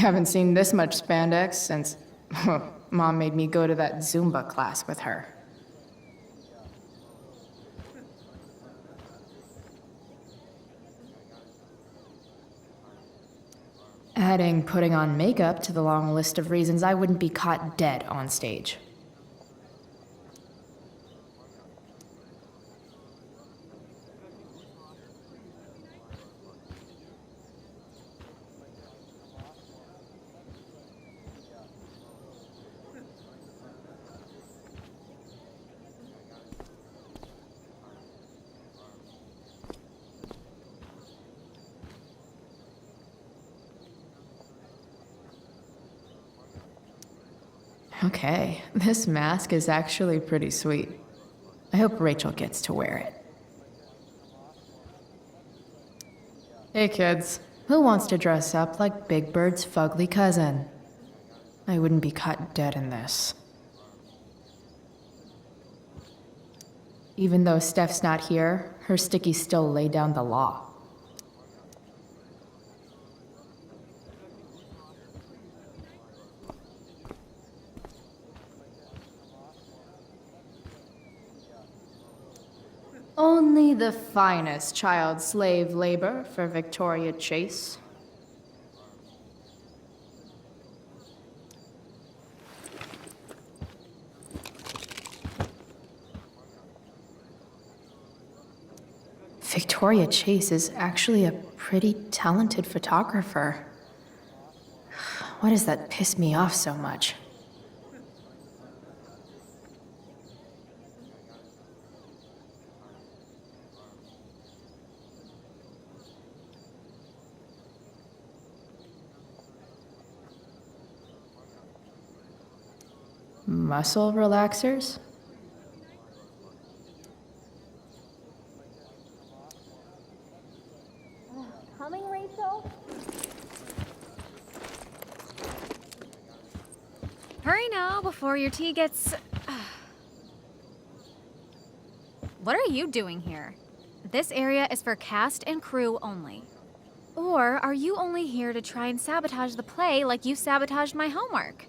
haven't seen this much spandex since Mom made me go to that Zumba class with her. Adding putting on makeup to the long list of reasons I wouldn't be caught dead on stage. Okay, this mask is actually pretty sweet. I hope Rachel gets to wear it. Hey kids, who wants to dress up like Big Bird's fugly cousin? I wouldn't be caught dead in this. Even though Steph's not here, her stickies still lay down the law. Only the finest child slave labor for Victoria Chase. Victoria Chase is actually a pretty talented photographer. Why does that piss me off so much? Muscle relaxers? Coming, Rachel? Hurry now before your tea gets... What are you doing here? This area is for cast and crew only. Or are you only here to try and sabotage the play like you sabotaged my homework?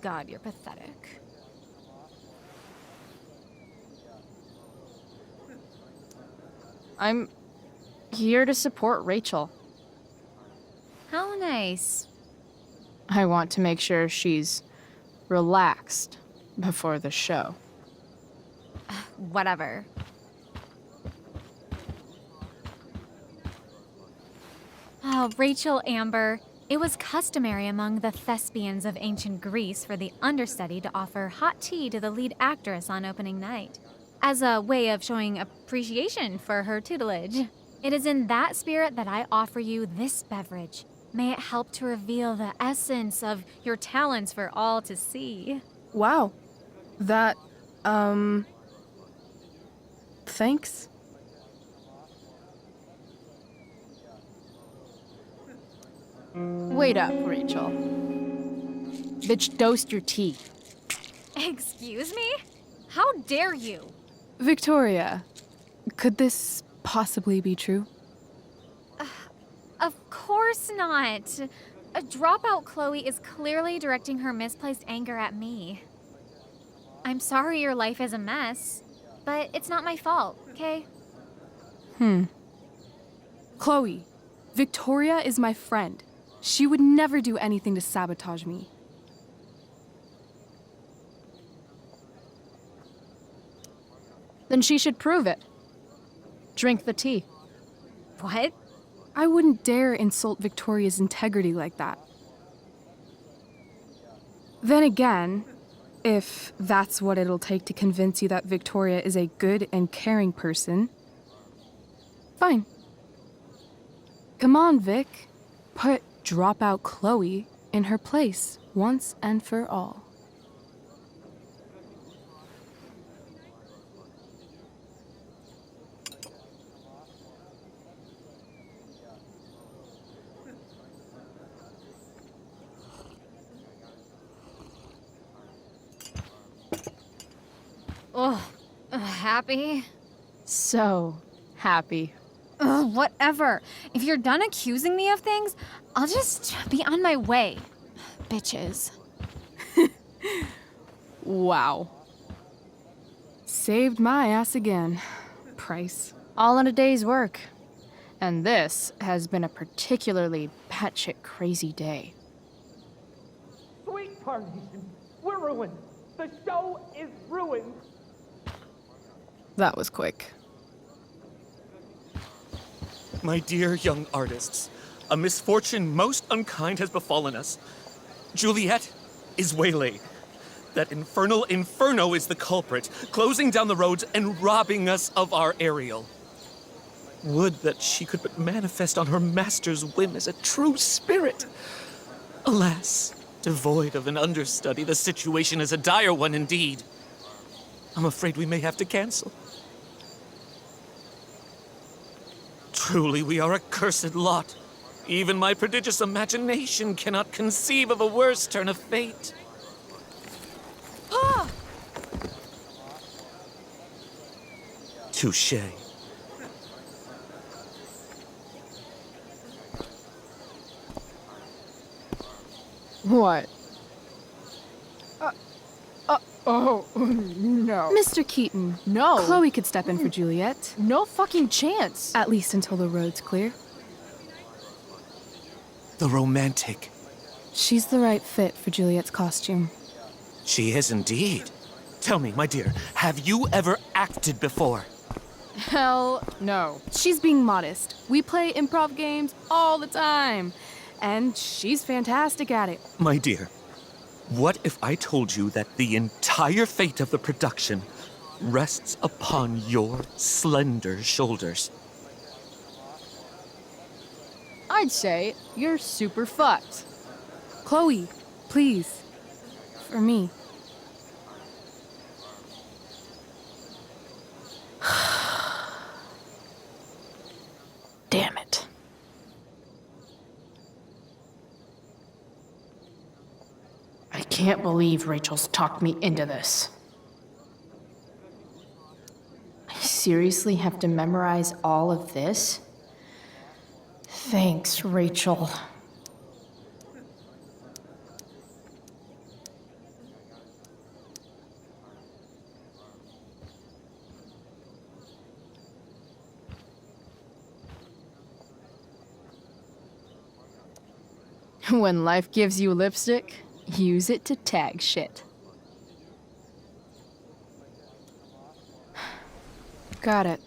God, you're pathetic. I'm here to support Rachel. How nice. I want to make sure she's relaxed before the show. Whatever. Oh, Rachel Amber. It was customary among the thespians of ancient Greece for the understudy to offer hot tea to the lead actress on opening night, as a way of showing appreciation for her tutelage. It is in that spirit that I offer you this beverage. May it help to reveal the essence of your talents for all to see. Wow. That, thanks. Wait up, Rachel. Bitch, dosed your tea. Excuse me? How dare you? Victoria, could this possibly be true? Of course not. A dropout Chloe is clearly directing her misplaced anger at me. I'm sorry your life is a mess, but it's not my fault, okay? Chloe, Victoria is my friend. She would never do anything to sabotage me. Then she should prove it. Drink the tea. What? I wouldn't dare insult Victoria's integrity like that. Then again, if that's what it'll take to convince you that Victoria is a good and caring person, fine. Come on, Vic. Put dropout Chloe in her place once and for all. Oh, happy? So happy. Ugh, whatever. If you're done accusing me of things, I'll just be on my way. Bitches. Wow. Saved my ass again. Price. All in a day's work. And this has been a particularly batshit crazy day. Sweet Carnation, we're ruined. The show is ruined. That was quick. My dear young artists, a misfortune most unkind has befallen us. Juliet is waylaid. That infernal Inferno is the culprit, closing down the roads and robbing us of our Ariel. Would that she could but manifest on her master's whim as a true spirit. Alas, devoid of an understudy, the situation is a dire one indeed. I'm afraid we may have to cancel. Truly, we are a cursed lot. Even my prodigious imagination cannot conceive of a worse turn of fate. Touché. What? Oh, no. Mr. Keaton. No. Chloe could step in for Juliet. No fucking chance. At least until the road's clear. The romantic. She's the right fit for Juliet's costume. She is indeed. Tell me, my dear, have you ever acted before? Hell no. She's being modest. We play improv games all the time. And she's fantastic at it. My dear, what if I told you that the entire fate of the production rests upon your slender shoulders? I'd say you're super fucked. Chloe, please. For me. Damn it. I can't believe Rachel's talked me into this. I seriously have to memorize all of this? Thanks, Rachel. When life gives you lipstick, use it to tag shit. Got it.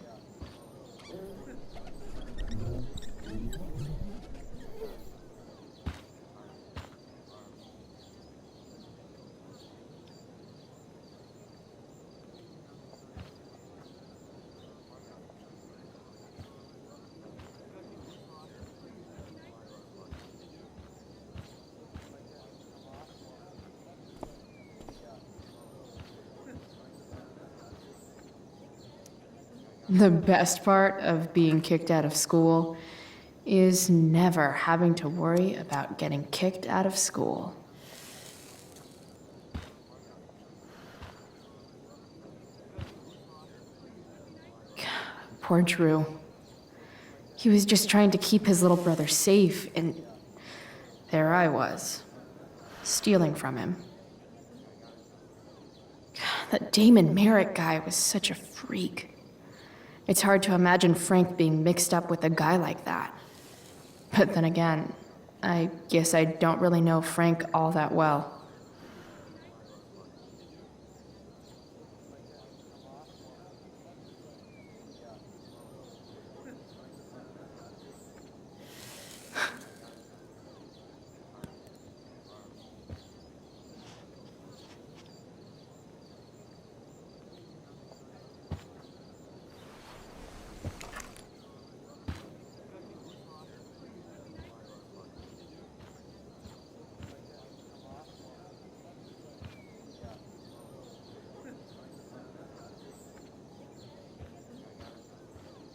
The best part of being kicked out of school is never having to worry about getting kicked out of school. Poor Drew. He was just trying to keep his little brother safe, and there I was, stealing from him. That Damon Merritt guy was such a freak. It's hard to imagine Frank being mixed up with a guy like that. But then again, I guess I don't really know Frank all that well.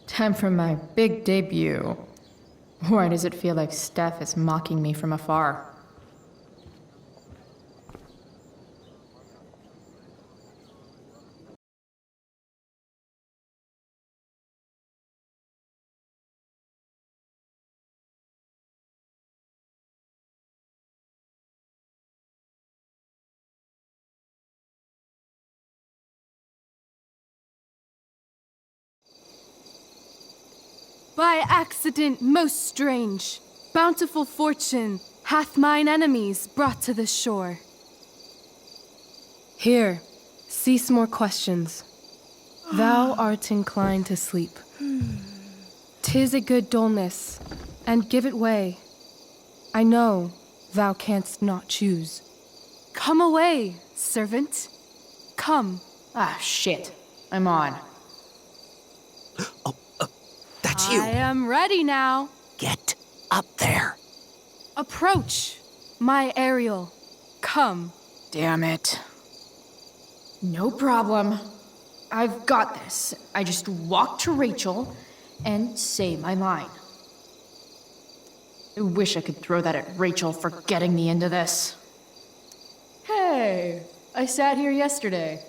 Time for my big debut. Why does it feel like Steph is mocking me from afar? By accident most strange, bountiful fortune hath mine enemies brought to this shore. Here, cease more questions. Thou art inclined to sleep. 'Tis a good dullness, and give it way. I know thou canst not choose. Come away, servant. Come. Ah, shit. I'm on. That's I am ready now. Get up there. Approach, my Ariel. Come. Damn it. No problem. I've got this. I just walk to Rachel and say my line. I wish I could throw that at Rachel for getting me into this. Hey, I sat here yesterday.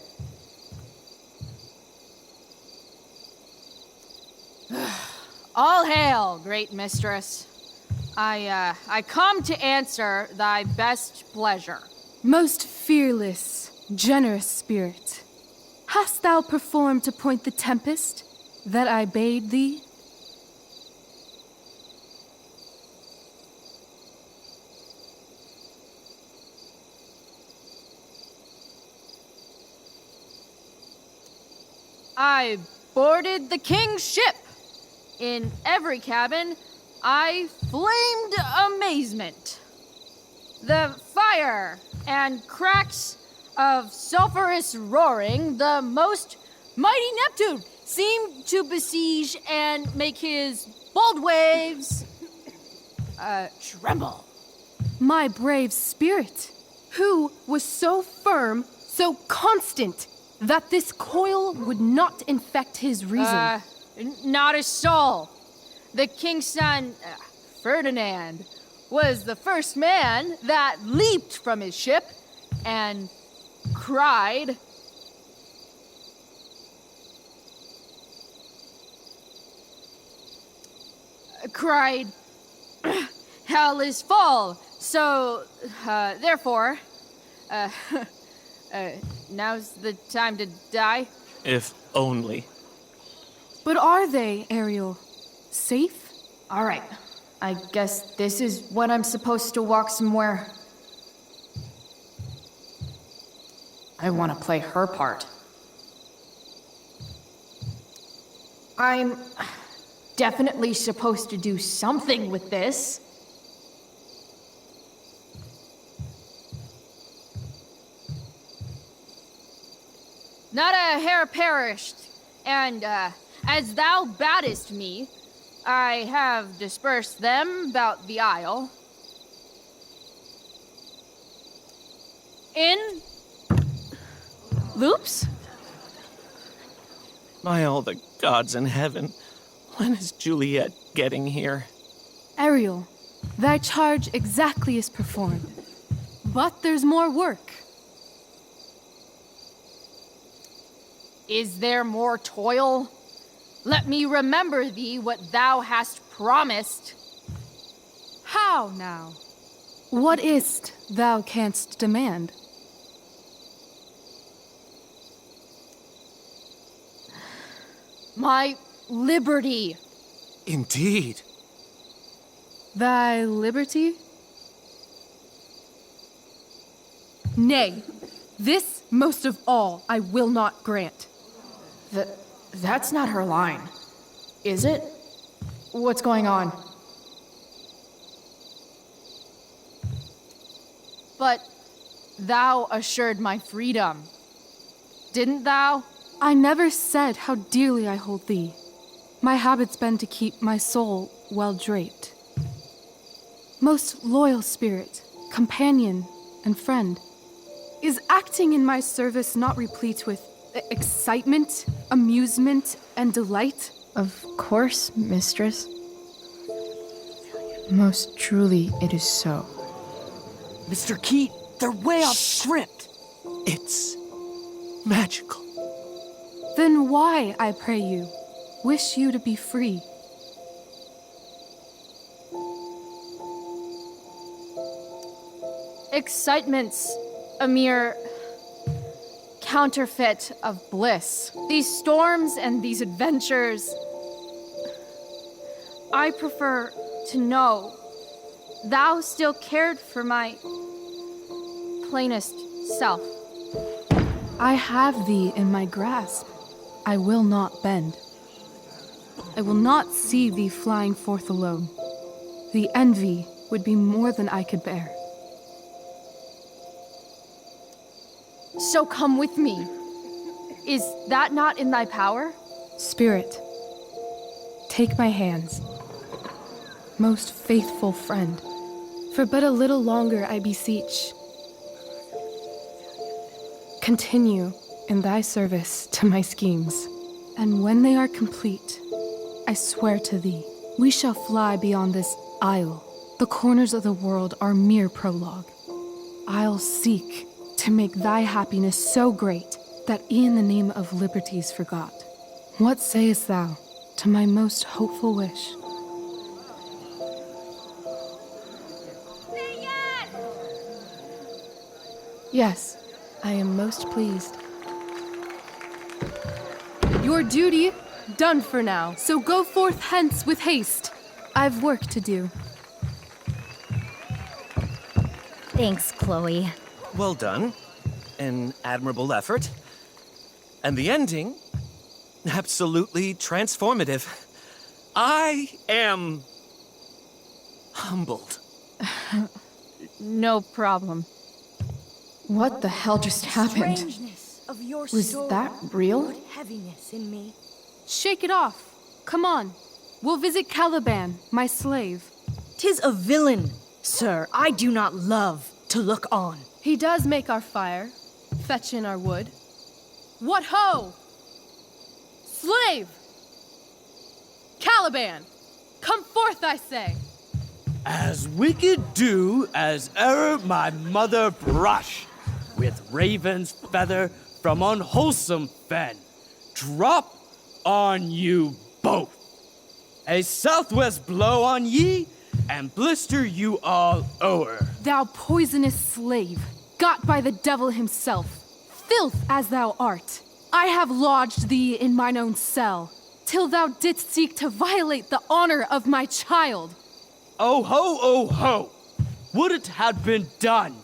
All hail, great mistress. I come to answer thy best pleasure. Most fearless, generous spirit, hast thou performed to point the tempest that I bade thee? I boarded the king's ship. In every cabin, I flamed amazement. The fire and cracks of sulphurous roaring, the most mighty Neptune seemed to besiege and make his bold waves tremble. My brave spirit, who was so firm, so constant, that this coil would not infect his reason. Not a soul. The king's son, Ferdinand, was the first man that leaped from his ship and cried, hell is full, so, therefore, now's the time to die. If only. But are they, Ariel, safe? All right. I guess this is when I'm supposed to walk somewhere. I want to play her part. I'm definitely supposed to do something with this. Not a hair perished, and, as thou badest me, I have dispersed them about the isle. In loops? By all the gods in heaven, when is Juliet getting here? Ariel, thy charge exactly is performed. But there's more work. Is there more toil? Let me remember thee what thou hast promised. How now? What is't thou canst demand? My liberty. Indeed. Thy liberty? Nay, this most of all I will not grant. That's not her line. Is it? What's going on? But thou assured my freedom, didn't thou? I never said how dearly I hold thee. My habit's been to keep my soul well draped. Most loyal spirit, companion, and friend. Is acting in my service not replete with excitement, amusement, and delight? Of course, mistress. Most truly, it is so. Mr. Keat, they're way off script. It's magical. Then why, I pray you, wish you to be free? Excitement's a mere counterfeit of bliss. These storms and these adventures I prefer to know thou still cared for my plainest self. I have thee in my grasp. I will not bend. I will not see thee flying forth alone. The envy would be more than I could bear. So come with me. Is that not in thy power? Spirit, take my hands. Most faithful friend, for but a little longer I beseech. Continue in thy service to my schemes, and when they are complete, I swear to thee, we shall fly beyond this isle. The corners of the world are mere prologue. I'll seek to make thy happiness so great that e'en the name of liberty's forgot. What sayest thou to my most hopeful wish? Yes, I am most pleased. Your duty done for now, so go forth hence with haste. I've work to do. Thanks, Chloe. Well done. An admirable effort. And the ending, absolutely transformative. I am humbled. No problem. What the hell just happened? Strangeness of your Was story that real? put heaviness in me. Shake it off. Come on. We'll visit Caliban, my slave. 'Tis a villain, sir, I do not love to look on. He does make our fire, fetch in our wood. What ho! Slave! Caliban! Come forth, I say! As wicked do as e'er my mother brush, with raven's feather from unwholesome fen, drop on you both. A southwest blow on ye, and blister you all o'er. Thou poisonous slave, got by the devil himself, filth as thou art, I have lodged thee in mine own cell, till thou didst seek to violate the honor of my child. Oh ho, oh ho! Would it had been done!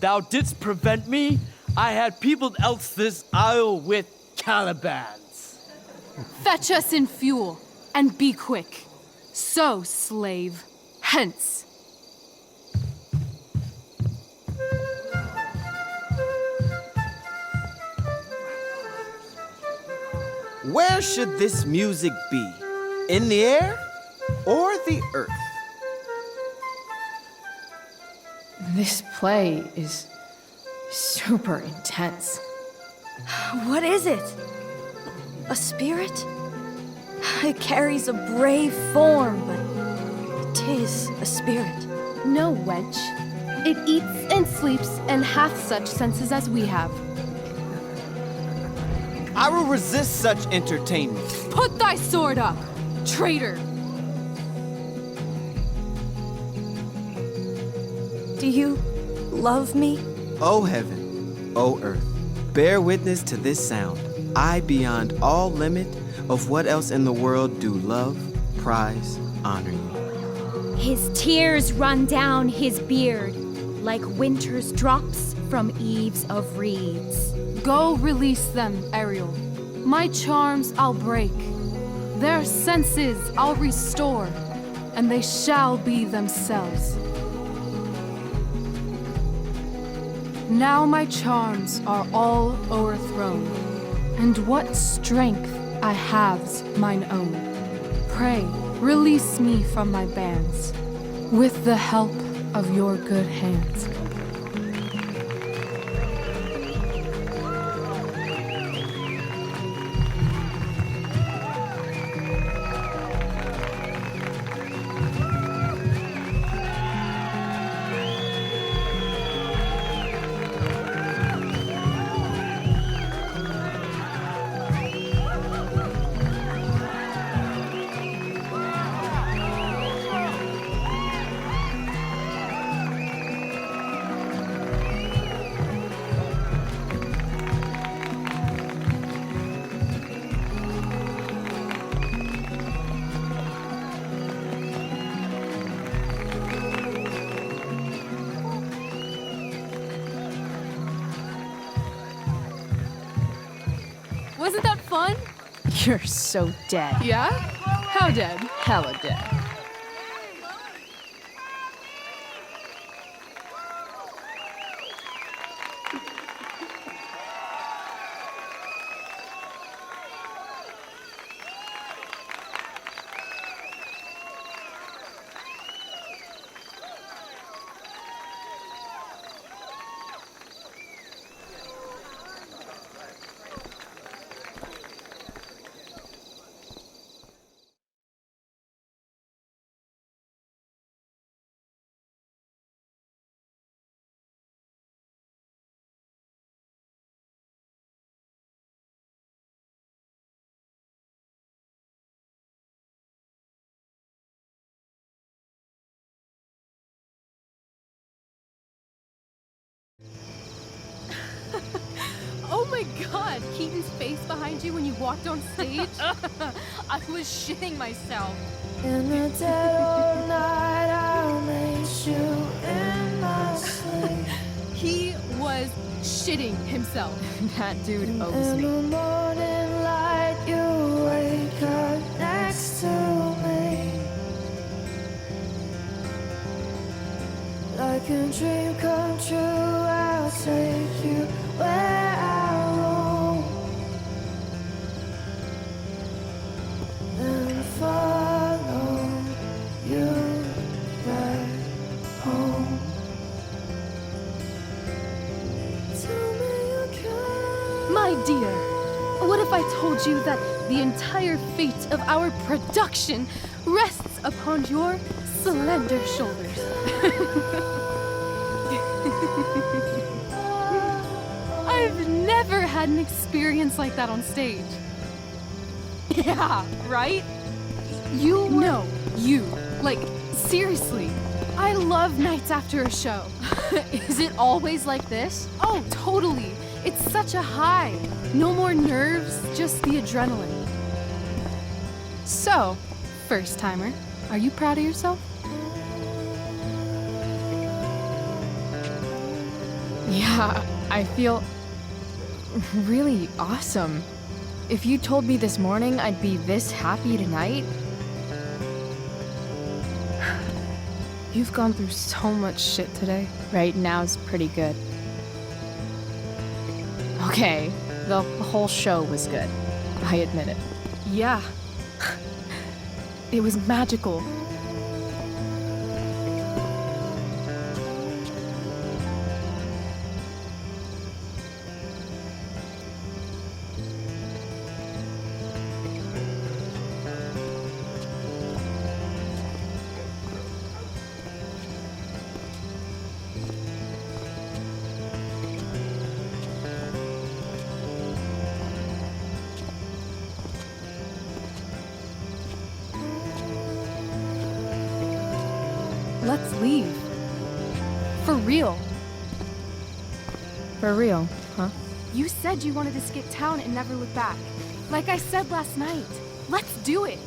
Thou didst prevent me, I had peopled else this isle with Calibans. Fetch us in fuel, and be quick. So, slave, hence. Where should this music be? In the air or the earth? This play is super intense. What is it? A spirit? It carries a brave form, but 'tis a spirit. No, wench. It eats and sleeps and hath such senses as we have. I will resist such entertainment. Put thy sword up, traitor! Do you love me? O heaven, O earth, bear witness to this sound. I, beyond all limit of what else in the world, do love, prize, honor you. His tears run down his beard like winter's drops from eaves of reeds. Go release them, Ariel. My charms I'll break. Their senses I'll restore, and they shall be themselves. Now my charms are all o'erthrown, and what strength I have's mine own. Pray, release me from my bands, with the help of your good hands. Wasn't that fun? You're so dead. Yeah? How dead? Hella dead. Oh my god, Keaton's face behind you when you walked on stage? I was shitting myself. In the dead of night, I'll meet you in my sleep. He was shitting himself. That dude owes In me. the morning light, you wake up next to me. Like a dream come true, I'll take you where I roam. Then follow you back home. Tell me you care. My dear, what if I told you that the entire fate of our production rests upon your slender shoulders? I've never had an experience like that on stage. Yeah, right? You were... No, you. Like, seriously. I love nights after a show. Is it always like this? Oh, totally. It's such a high. No more nerves, just the adrenaline. So, first timer, are you proud of yourself? Yeah, I feel really awesome. If you told me this morning I'd be this happy tonight, You've gone through so much shit today. right now's pretty good. Okay, the whole show was good. I admit it. Yeah. It was magical. Let's leave. For real. For real, huh? You said you wanted to skip town and never look back. Like I said last night. Let's do it.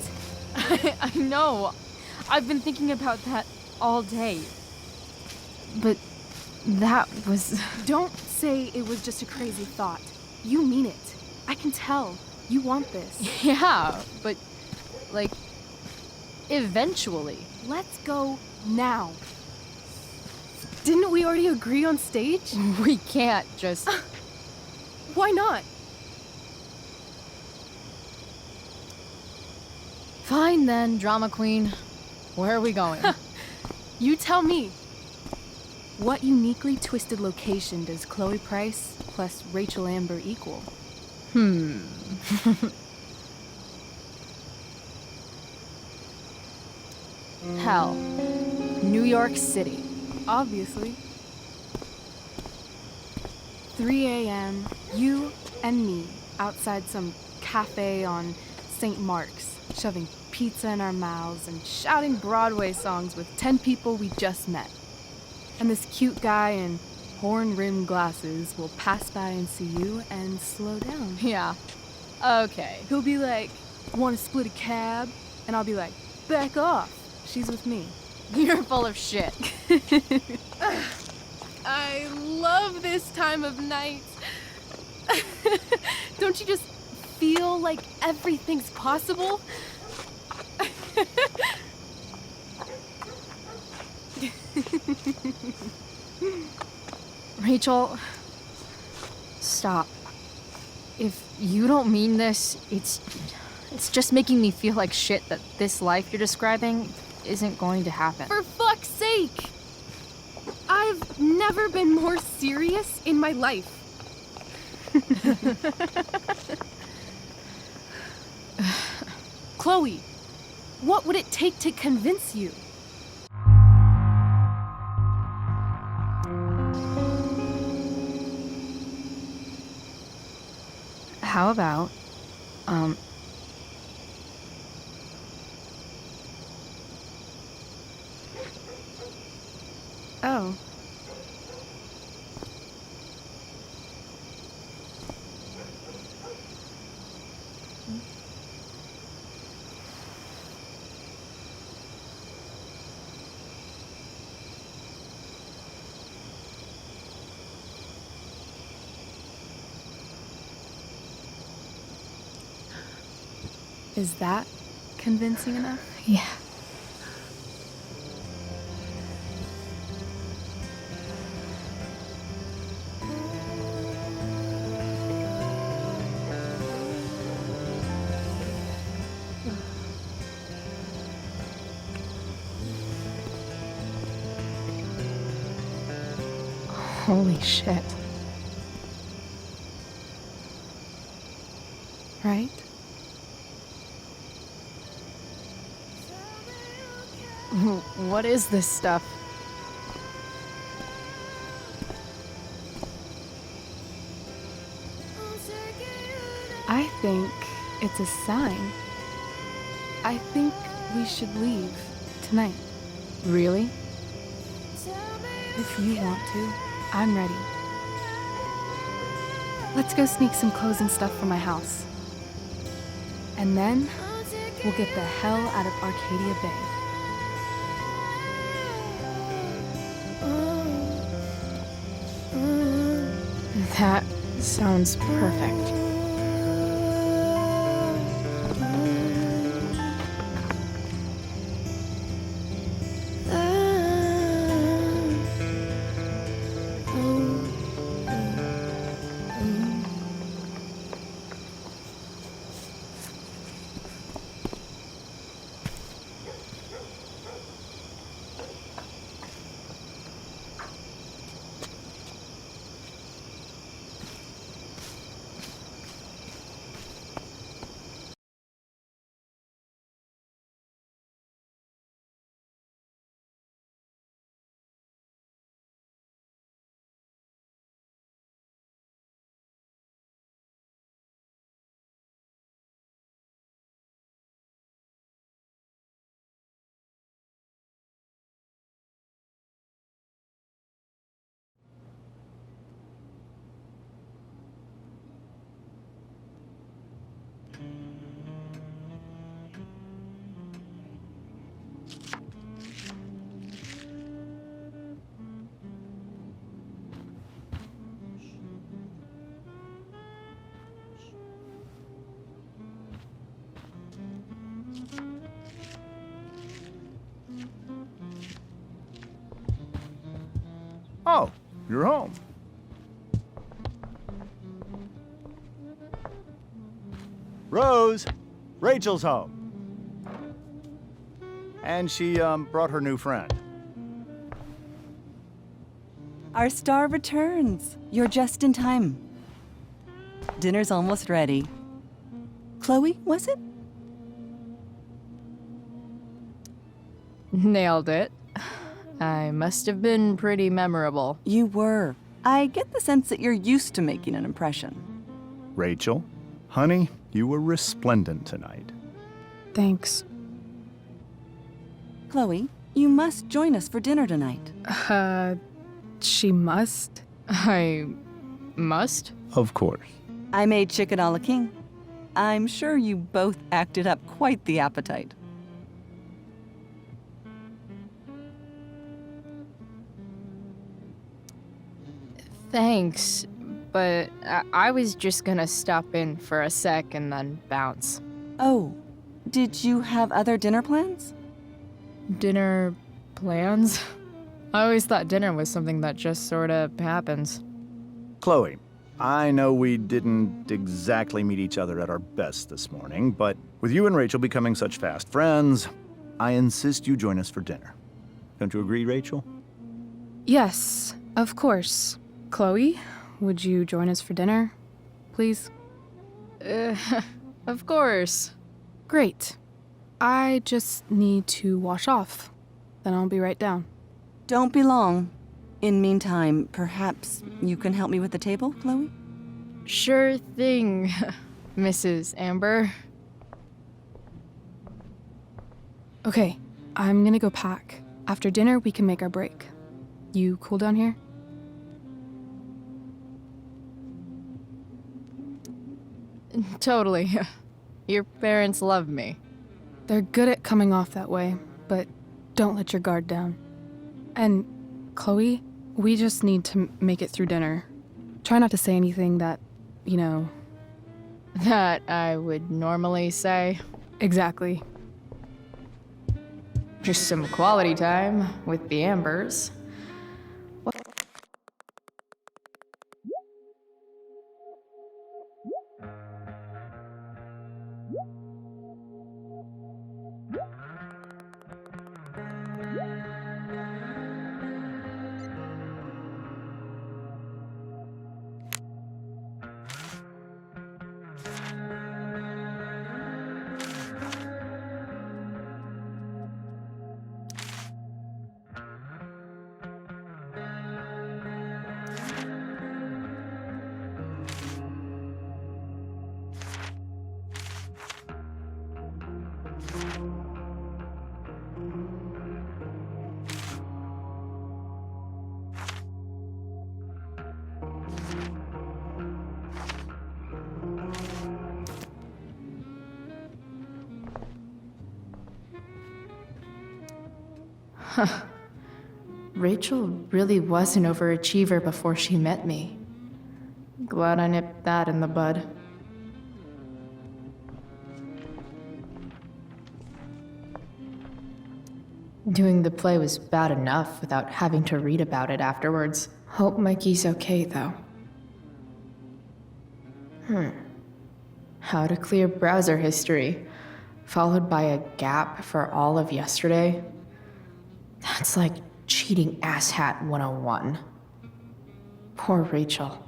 I know. I've been thinking about that all day. But that was... Don't say it was just a crazy thought. You mean it. I can tell. You want this. Yeah, but like, eventually. Let's go now. Didn't we already agree on stage? We can't just... Why not? Fine then, drama queen. Where are we going? You tell me. What uniquely twisted location does Chloe Price plus Rachel Amber equal? Hell. New York City. Obviously. 3 a.m., you and me outside some cafe on St. Mark's, shoving pizza in our mouths and shouting Broadway songs with 10 people we just met. And this cute guy in horn-rimmed glasses will pass by and see you and slow down. Yeah. Okay. He'll be like, "Want to split a cab?" And I'll be like, "Back off. She's with me." You're full of shit. I love this time of night. Don't you just feel like everything's possible? Rachel, stop. If you don't mean this, it's just making me feel like shit that this life you're describing isn't going to happen. For fuck's sake! I've never been more serious in my life. Chloe, what would it take to convince you? How about, Oh. Is that convincing enough? yeah. Holy shit. Right? What is this stuff? I think it's a sign. I think we should leave tonight. Really? If you want to, I'm ready. Let's go sneak some clothes and stuff from my house. And then we'll get the hell out of Arcadia Bay. That sounds perfect. Oh, you're home. Rose, Rachel's home. And she brought her new friend. Our star returns. You're just in time. Dinner's almost ready. Chloe, was it? Nailed it. I must have been pretty memorable. You were. I get the sense that you're used to making an impression. Rachel, honey, you were resplendent tonight. Thanks. Chloe, you must join us for dinner tonight. She must? I must? Of course. I made chicken a la king. I'm sure you both acted up quite the appetite. Thanks, but I was just gonna stop in for a sec and then bounce. Oh, did you have other dinner plans? Dinner plans? I always thought dinner was something that just sorta happens. Chloe, I know we didn't exactly meet each other at our best this morning, but with you and Rachel becoming such fast friends, I insist you join us for dinner. Don't you agree, Rachel? Yes, of course. Chloe, would you join us for dinner, please? Of course. Great. I just need to wash off. Then I'll be right down. Don't be long. In meantime, perhaps you can help me with the table, Chloe? Sure thing, Mrs. Amber. Okay, I'm gonna go pack. After dinner, we can make our break. You cool down here? Totally. Your parents love me. They're good at coming off that way, but don't let your guard down. And, Chloe, we just need to make it through dinner. Try not to say anything that, you know... That I would normally say. Exactly. Just some quality time with the Ambers. Rachel really was an overachiever before she met me. Glad I nipped that in the bud. Doing the play was bad enough without having to read about it afterwards. Hope Mikey's okay, though. How to clear browser history, followed by a gap for all of yesterday. That's like cheating asshat 101. Poor Rachel.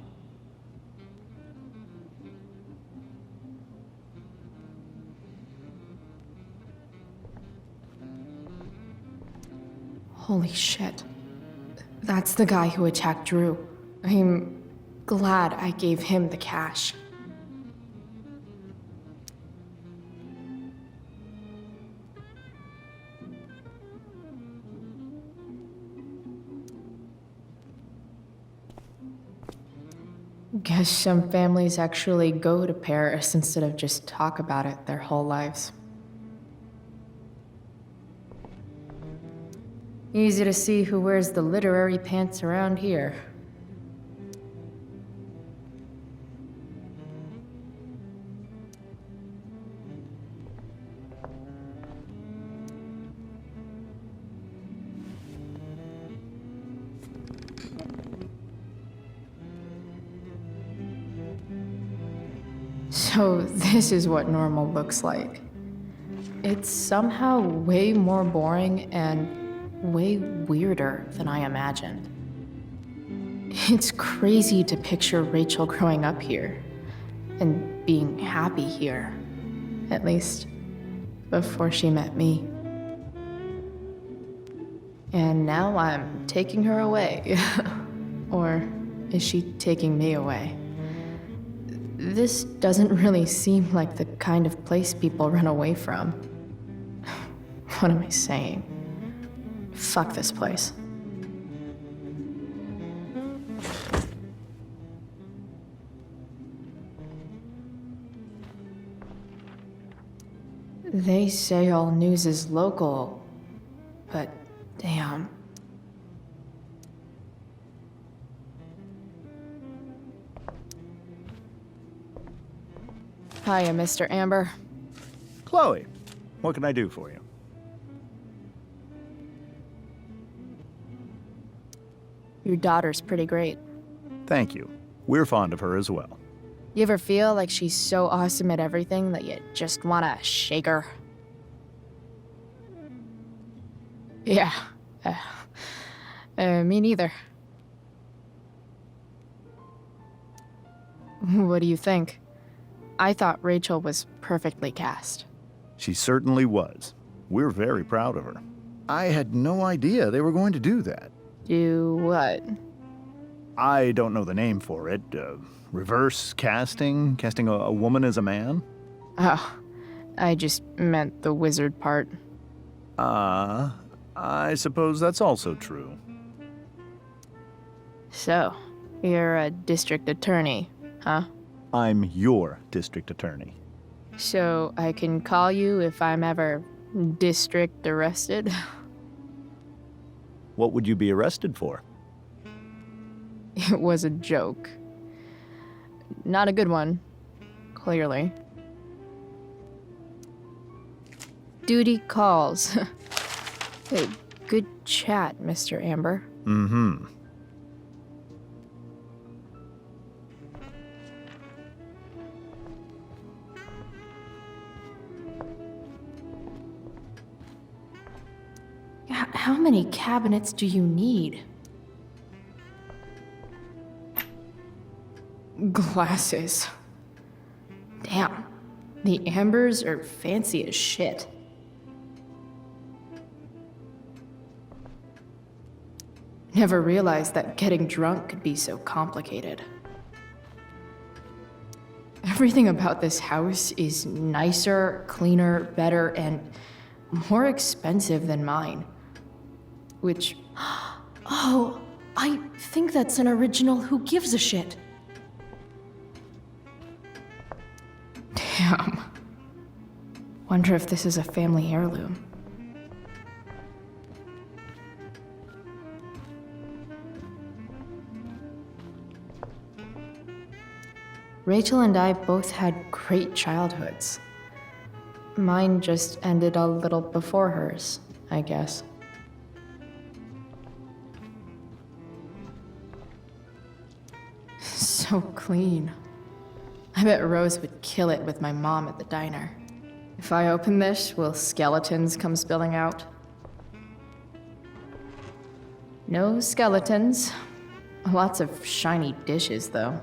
Holy shit. That's the guy who attacked Drew. I'm glad I gave him the cash. Guess some families actually go to Paris instead of just talk about it their whole lives. Easy to see who wears the literary pants around here. So this is what normal looks like. It's somehow way more boring and way weirder than I imagined. It's crazy to picture Rachel growing up here and being happy here, at least before she met me. And now I'm taking her away. Or is she taking me away? This doesn't really seem like the kind of place people run away from. What am I saying? Fuck this place. They say all news is local, but damn. Hiya, Mr. Amber. Chloe, what can I do for you? Your daughter's pretty great. Thank you. We're fond of her as well. You ever feel like she's so awesome at everything that you just wanna shake her? Yeah. Me neither. What do you think? I thought Rachel was perfectly cast. She certainly was. We're very proud of her. I had no idea they were going to do that. Do what? I don't know the name for it. Reverse casting? Casting a woman as a man? Oh, I just meant the wizard part. I suppose that's also true. So, you're a district attorney, huh? I'm your district attorney. So I can call you if I'm ever district arrested? What would you be arrested for? It was a joke. Not a good one, clearly. Duty calls. Hey, good chat, Mr. Amber. Mm-hmm. How many cabinets do you need? Glasses. Damn, the Ambers are fancy as shit. Never realized that getting drunk could be so complicated. Everything about this house is nicer, cleaner, better, and more expensive than mine. Which... Oh, I think that's an original Who Gives a Shit. Damn. Wonder if this is a family heirloom. Rachel and I both had great childhoods. Mine just ended a little before hers, I guess. So clean. I bet Rose would kill it with my mom at the diner. If I open this, will skeletons come spilling out? No skeletons. Lots of shiny dishes, though.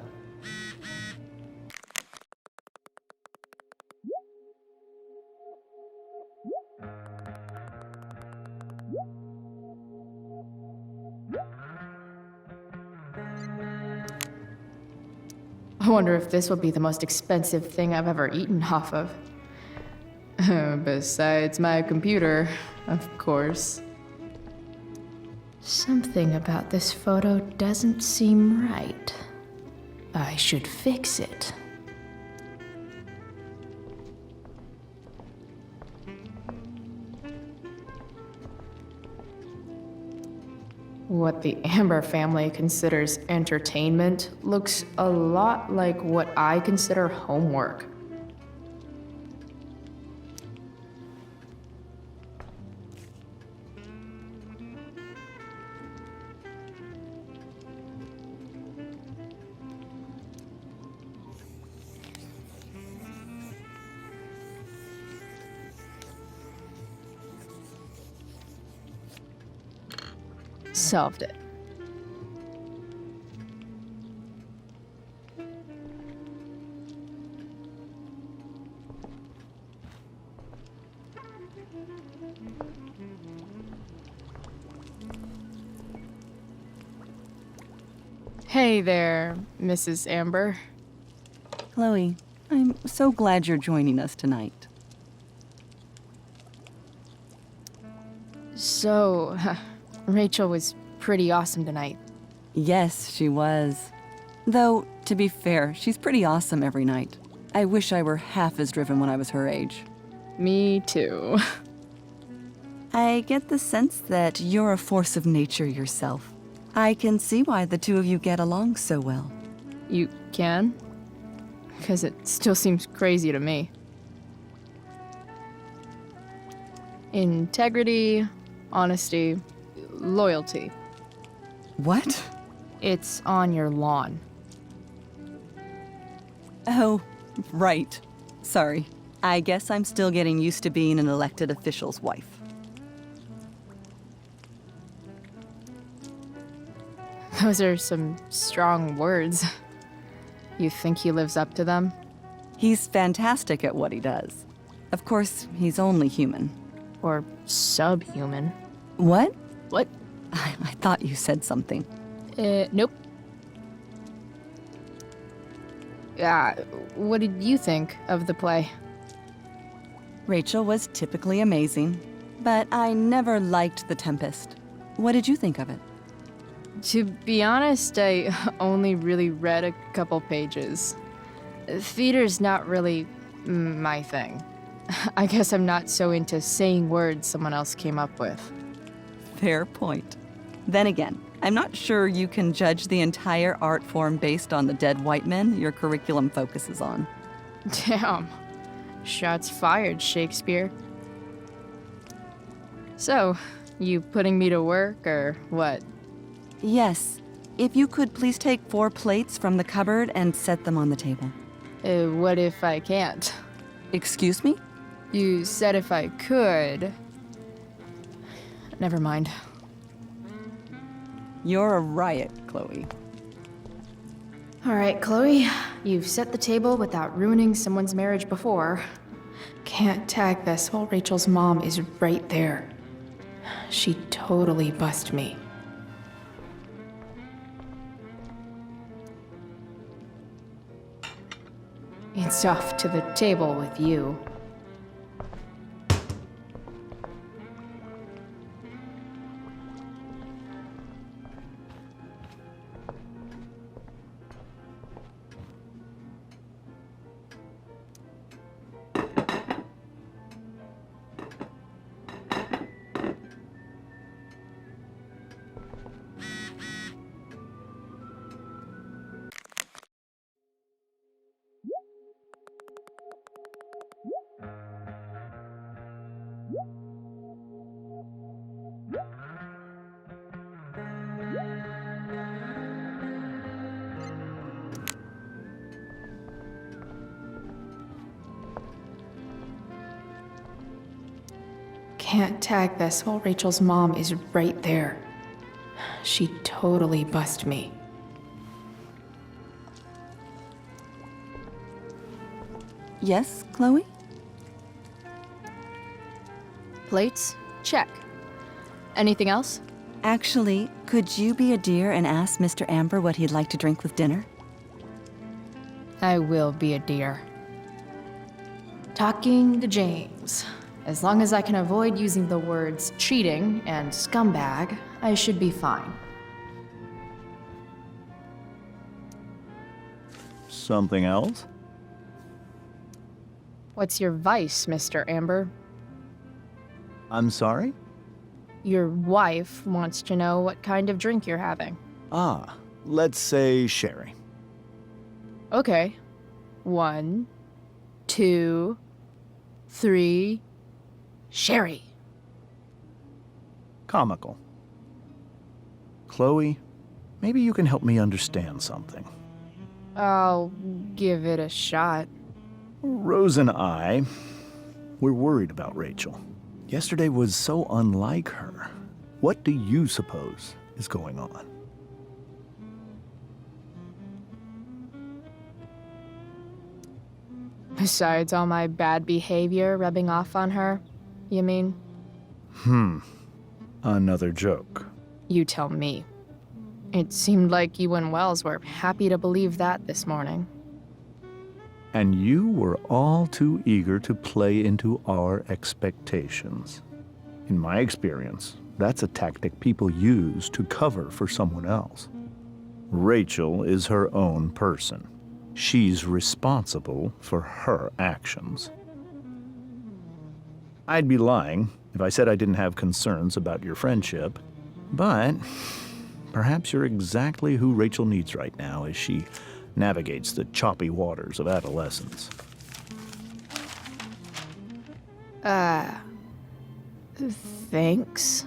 I wonder if this will be the most expensive thing I've ever eaten off of. Besides my computer, of course. Something about this photo doesn't seem right. I should fix it. What the Amber family considers entertainment looks a lot like what I consider homework. Solved it. Hey there, Mrs. Amber. Chloe, I'm so glad you're joining us tonight. So, Rachel was pretty awesome tonight. Yes, she was. Though, to be fair, she's pretty awesome every night. I wish I were half as driven when I was her age. Me too. I get the sense that you're a force of nature yourself. I can see why the two of you get along so well. You can? because it still seems crazy to me. Integrity, honesty, loyalty. What? It's on your lawn. Oh, right. Sorry. I guess I'm still getting used to being an elected official's wife. Those are some strong words. You think he lives up to them? He's fantastic at what he does. Of course, he's only human. Or subhuman? What? What? I thought you said something. Nope. What did you think of the play? Rachel was typically amazing, but I never liked The Tempest. What did you think of it? To be honest, I only really read a couple pages. Theater's not really my thing. I guess I'm not so into saying words someone else came up with. Fair point. Then again, I'm not sure you can judge the entire art form based on the dead white men your curriculum focuses on. Damn. Shots fired, Shakespeare. So, you putting me to work, or what? Yes. If you could please take 4 plates from the cupboard and set them on the table. What if I can't? Excuse me? You said if I could. Never mind. You're a riot, Chloe. All right, Chloe. You've set the table without ruining someone's marriage before. Can't tag this while Rachel's mom is right there. She totally bust me. It's off to the table with you. Can't tag this while Rachel's mom is right there. She totally bust me. Yes, Chloe? Plates? Check. Anything else? Actually, could you be a dear and ask Mr. Amber what he'd like to drink with dinner? I will be a dear. Talking to James. As long as I can avoid using the words cheating and scumbag, I should be fine. Something else? What's your vice, Mr. Amber? I'm sorry? Your wife wants to know what kind of drink you're having. Ah, let's say sherry. Okay. 1, 2, 3... Sherry. Comical. Chloe, maybe you can help me understand something. I'll give it a shot. Rose and I, we're worried about Rachel. Yesterday was so unlike her. What do you suppose is going on? Besides all my bad behavior rubbing off on her, you mean? Another joke. You tell me. It seemed like you and Wells were happy to believe that this morning. And you were all too eager to play into our expectations. In my experience, that's a tactic people use to cover for someone else. Rachel is her own person. She's responsible for her actions. I'd be lying if I said I didn't have concerns about your friendship, but perhaps you're exactly who Rachel needs right now as she navigates the choppy waters of adolescence. Thanks.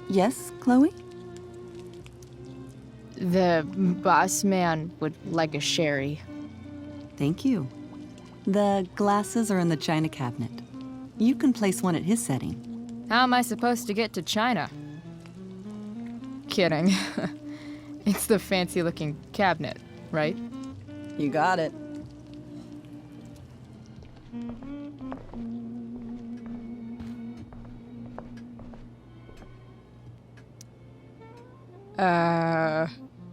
Yes, Chloe? The boss man would like a sherry. Thank you. The glasses are in the china cabinet. You can place one at his setting. How am I supposed to get to China? Kidding. It's the fancy looking cabinet, right? You got it.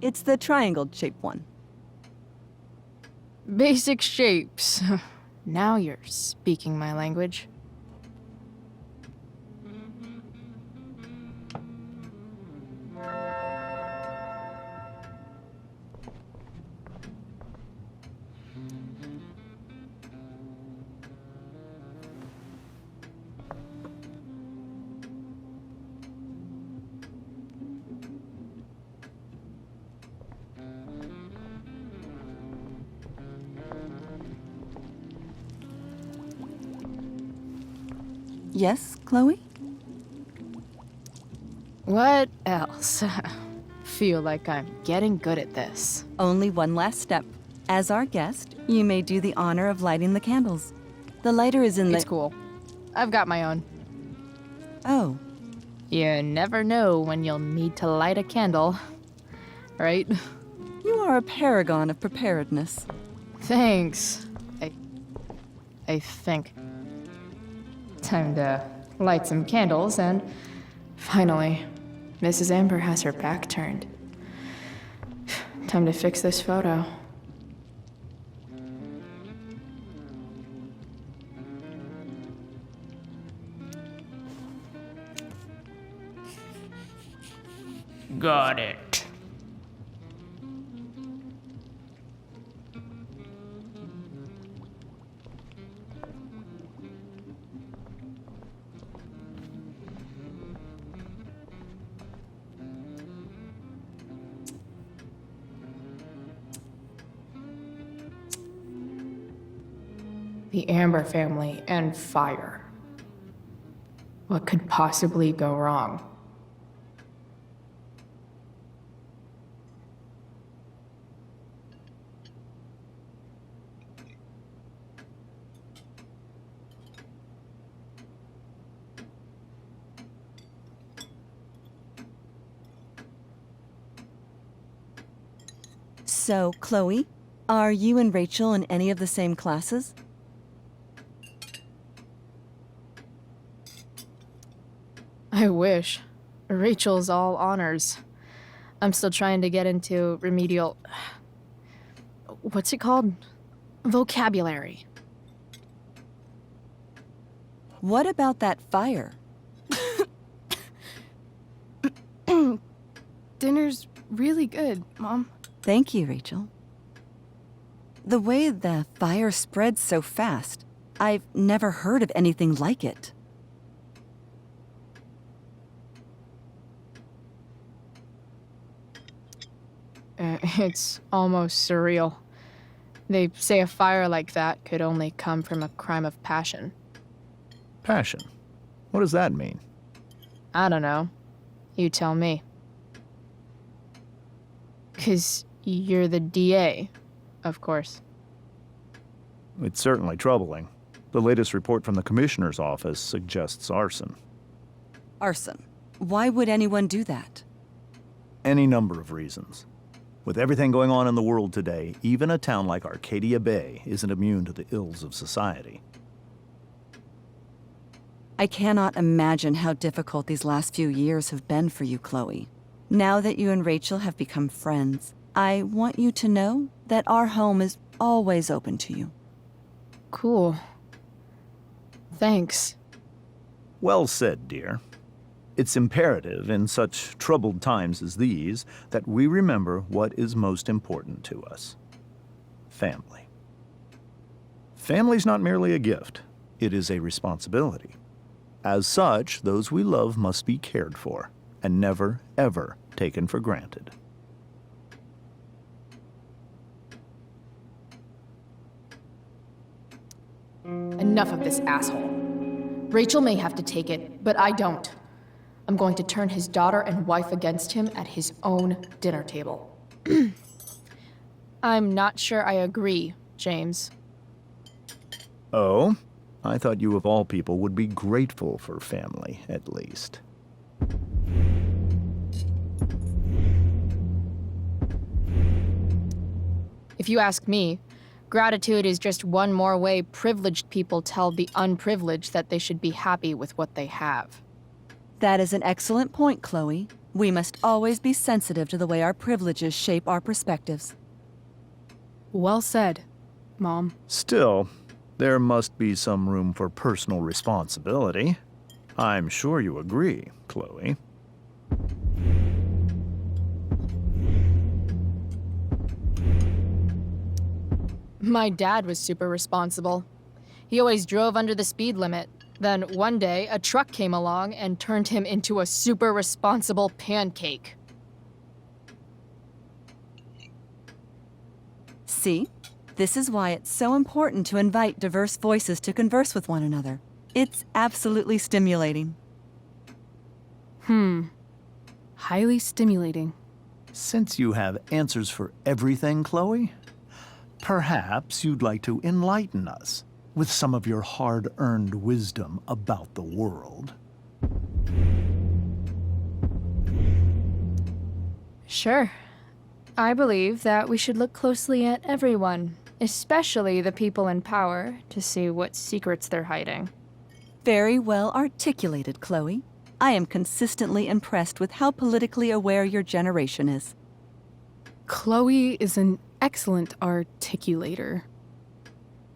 It's the triangle-shaped one. Basic shapes. Now you're speaking my language. Yes, Chloe? What else? Feel like I'm getting good at this. Only one last step. As our guest, you may do the honor of lighting the candles. The lighter is in the... It's cool. I've got my own. Oh. You never know when you'll need to light a candle, right? You are a paragon of preparedness. Thanks. I think. Time to light some candles, and finally, Mrs. Amber has her back turned. Time to fix this photo. Got it. The Amber family and fire. What could possibly go wrong? So, Chloe, are you and Rachel in any of the same classes? I wish. Rachel's all honors. I'm still trying to get into remedial... What's it called? Vocabulary. What about that fire? Dinner's really good, Mom. Thank you, Rachel. The way the fire spreads so fast, I've never heard of anything like it. It's almost surreal. They say a fire like that could only come from a crime of passion. Passion? What does that mean? I don't know. You tell me. 'Cause you're the DA, of course. It's certainly troubling. The latest report from the Commissioner's office suggests arson. Arson. Why would anyone do that? Any number of reasons. With everything going on in the world today, even a town like Arcadia Bay isn't immune to the ills of society. I cannot imagine how difficult these last few years have been for you, Chloe. Now that you and Rachel have become friends, I want you to know that our home is always open to you. Cool. Thanks. Well said, dear. It's imperative in such troubled times as these that we remember what is most important to us. family. Family's not merely a gift, it is a responsibility. As such, those we love must be cared for and never, ever taken for granted. Enough of this asshole. Rachel may have to take it, but I don't. I'm going to turn his daughter and wife against him at his own dinner table. I'm not sure I agree, James. Oh? I thought you of all people would be grateful for family, at least. If you ask me, gratitude is just one more way privileged people tell the unprivileged that they should be happy with what they have. That is an excellent point, Chloe. We must always be sensitive to the way our privileges shape our perspectives. Well said, Mom. Still, there must be some room for personal responsibility. I'm sure you agree, Chloe. My dad was super responsible. He always drove under the speed limit. Then one day, a truck came along and turned him into a super responsible pancake. See? This is why it's so important to invite diverse voices to converse with one another. It's absolutely stimulating. Highly stimulating. Since you have answers for everything, Chloe, perhaps you'd like to enlighten us with some of your hard-earned wisdom about the world. Sure. I believe that we should look closely at everyone, especially the people in power, to see what secrets they're hiding. Very well articulated, Chloe. I am consistently impressed with how politically aware your generation is. Chloe is an excellent articulator.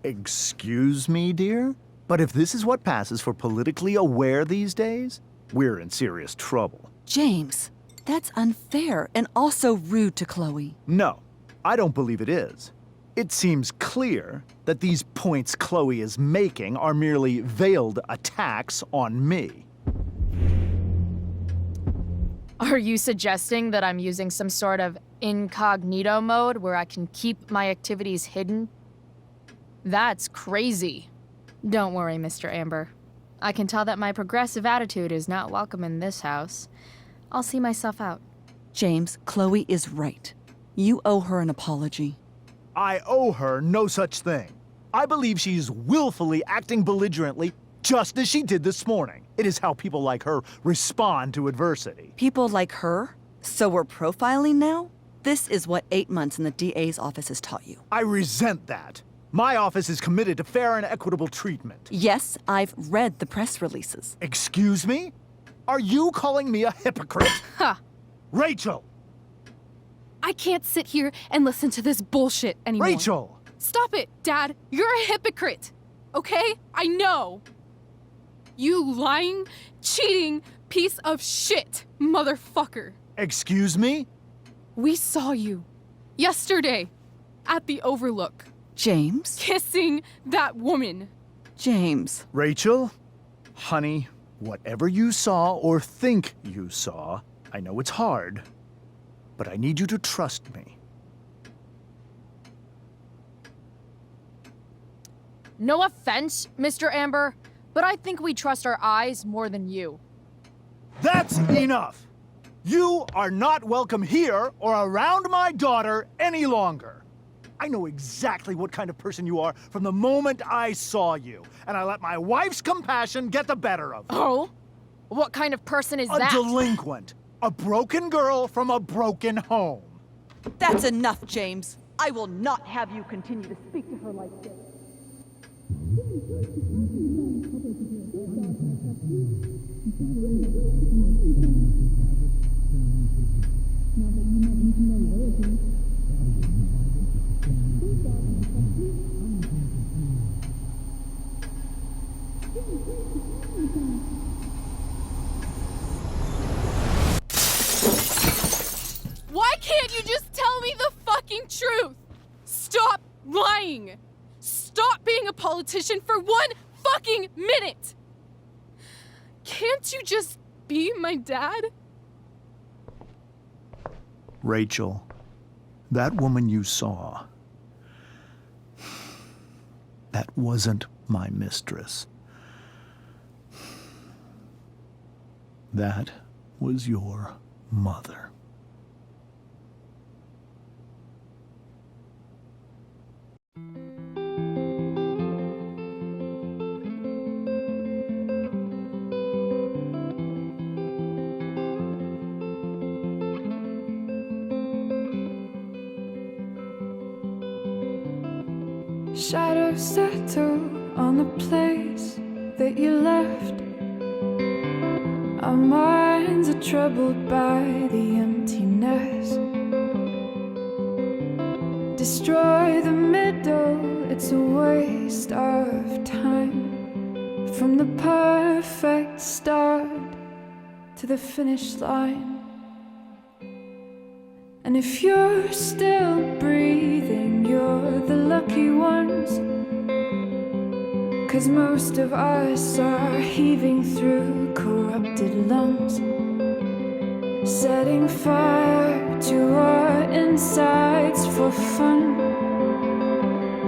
Excuse me, dear? But if this is what passes for politically aware these days, we're in serious trouble. James, that's unfair and also rude to Chloe. No, I don't believe it is. It seems clear that these points Chloe is making are merely veiled attacks on me. Are you suggesting that I'm using some sort of incognito mode where I can keep my activities hidden? That's crazy. Don't worry, Mr. Amber. I can tell that my progressive attitude is not welcome in this house. I'll see myself out. James, Chloe is right. You owe her an apology. I owe her no such thing. I believe she's willfully acting belligerently, just as she did this morning. It is how people like her respond to adversity. People like her? So we're profiling now? This is what 8 months in the DA's office has taught you. I resent that. My office is committed to fair and equitable treatment. Yes, I've read the press releases. Excuse me? Are you calling me a hypocrite? Ha! Rachel! I can't sit here and listen to this bullshit anymore. Rachel! Stop it, Dad! You're a hypocrite! Okay? I know! You lying, cheating piece of shit, motherfucker! Excuse me? We saw you yesterday at the Overlook. James? Kissing that woman. James. Rachel? Honey, whatever you saw or think you saw, I know it's hard, but I need you to trust me. No offense, Mr. Amber, but I think we trust our eyes more than you. That's enough! You are not welcome here or around my daughter any longer. I know exactly what kind of person you are from the moment I saw you, and I let my wife's compassion get the better of you. Oh? What kind of person is A that? delinquent. A broken girl from a broken home. That's enough, James. I will not have you continue to speak to her like this. Why can't you just tell me the fucking truth? Stop lying! Stop being a politician for 1 fucking minute! Can't you just be my dad? Rachel, that woman you saw, that wasn't my mistress. That was your mother. Shadows settle on the place that you left. Our minds are troubled by the emptiness. Destroy the middle, it's a waste of time. From the perfect start to the finish line. And if you're still breathing, you're the lucky ones. 'Cause most of us are heaving through corrupted lungs, setting fire to our insides for fun,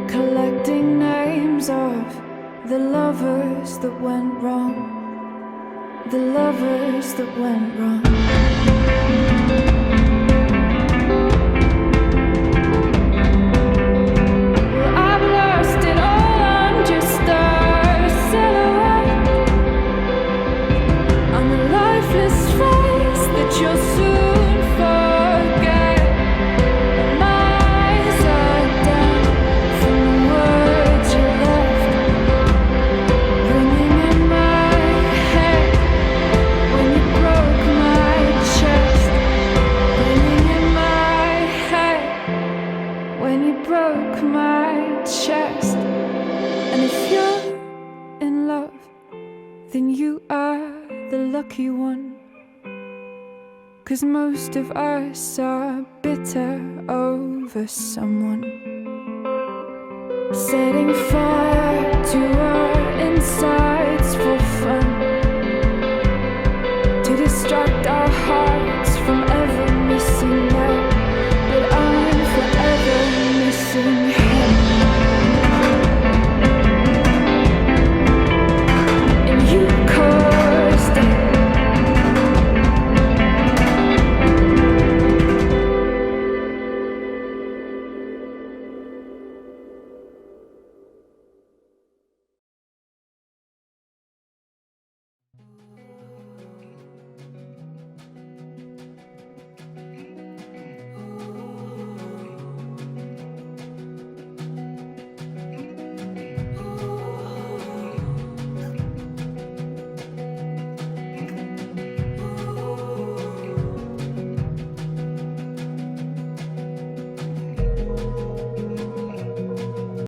collecting names of the lovers that went wrong, the lovers that went wrong. You'll soon forget. My eyes are down from the words you left, ringing in my head when you broke my chest, ringing in my head when you broke my chest. And if you're in love, then you are the lucky one. 'Cause most of us are bitter over someone, setting fire to our insides for fun,